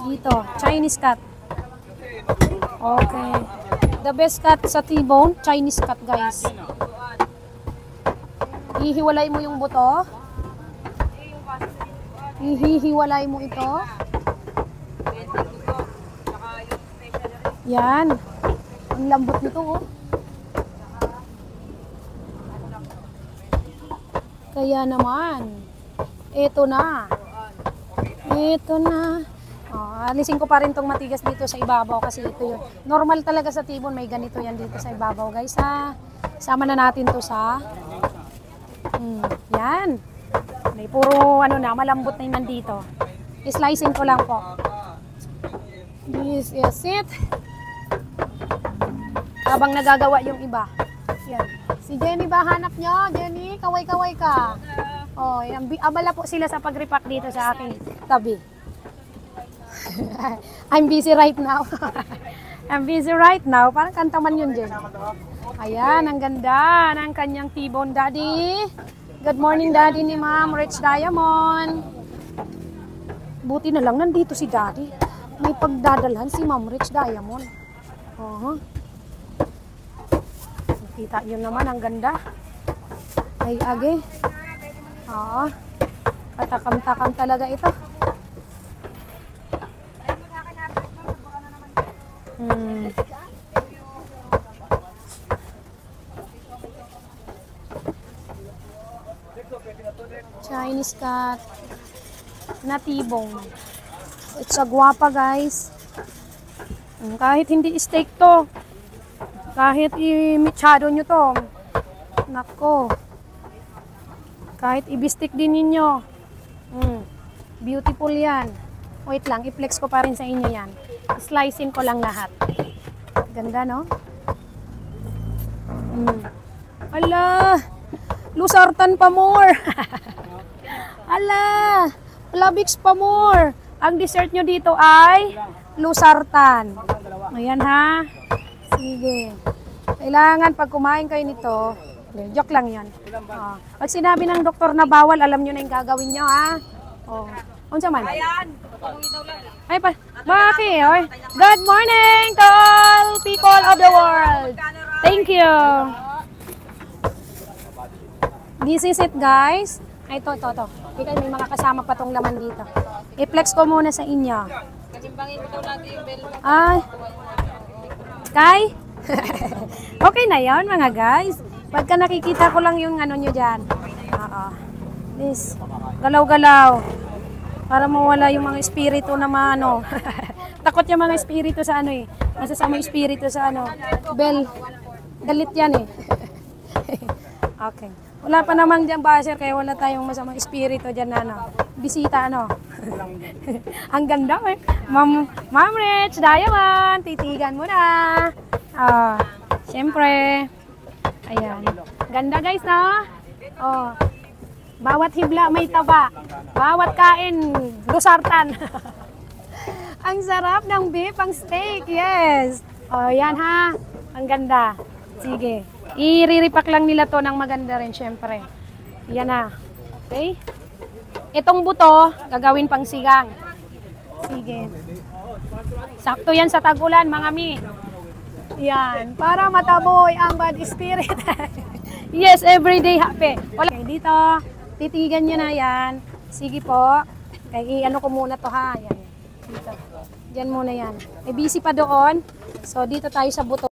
Dito, Chinese cut. Okay. The best cut sa T-bone, Chinese cut, guys. Ihiwalay mo yung buto. Ihihiwalay mo ito. Yan. Ang lambot nito, oh. Kaya naman, ito na. Ito na. Oh, alisin ko pa rin tong matigas dito sa ibabaw kasi ito yun. Normal talaga sa tibon, may ganito yan dito sa ibabaw, guys, ha. Sama na natin to sa yan. May puro ano na, malambot na yung nandito. I-slicing ko lang po. This is it. Habang nagagawa yung iba. Yan. Si Jenny ba hanap nyo? Jenny, kaway-kaway ka. Oh, yan. Abala po sila sa pag-repack dito sa aking tabi. I'm busy right now. I'm busy right now. Parang kantaman yun, Jen. Ayan, ang ganda ng kanyang T-bone daddy. Good morning, daddy ni Ma'am Rich Diamond. Buti na lang nandito si daddy. May pagdadalhan si Ma'am Rich Diamond. Kita yun naman, ang ganda. Ay, age. Oo. Katakam-takam talaga ito. Chinese cut na T-bone. It's a guwapa, guys. Kahit hindi steak to, kahit i-mechado nyo to, nako, kahit i-bistik din ninyo, beautiful yan. Wait lang, i-flex ko pa rin sa inyo yan. Slicing ko lang lahat. Ganda, no? Ala, lusartan pa more. Ala, labix pa more. Ang dessert nyo dito ay lusartan. Ayan, ha? Sige. Kailangan pag kumain kayo nito, joke lang yan. Pag sinabi ng doktor na bawal, alam nyo na yung gagawin nyo, ha? Unsa man? Ay, bakit? Good morning to all people of the world. Thank you. This is it, guys. Ay, ito. Ikaw, may mga kasama pa tong laman dito. I-flex ko muna sa inyo. Ay. Sky? Okay na yon, mga guys. Pagka nakikita ko lang yung ano nyo dyan. This. Galaw-galaw. Para mawala yung mga espiritu na ano. Takot yung mga espiritu sa ano eh. Masasama espiritu sa ano. Bell. Galit yan eh. Okay. Wala pa namang dyan basher kaya wala tayong masamang espiritu dyan na ano. Bisita ano. Ang ganda eh. Ma'am Rich Diamond. Titigan mo na. Siyempre. Ayan. Ganda, guys, no? Bawat hibla may taba. Bawat kain, lusartan. Ang sarap ng beef, ang steak, yes. Yan, ha. Ang ganda. Sige. I-re-repack lang nila to ng maganda rin, syempre. Yan na. Okay? Itong buto, gagawin pang sigang. Sige. Sakto yan sa tag-ulan, mga mi. Yan. Para mataboy ang bad spirit. Yes, everyday happy. Okay, dito. Titigan nyo na yan. Sige po. Kaya i-ano ko muna to, ha. Yan. Dito. Diyan muna yan. May busy pa doon. So, dito tayo sa buto.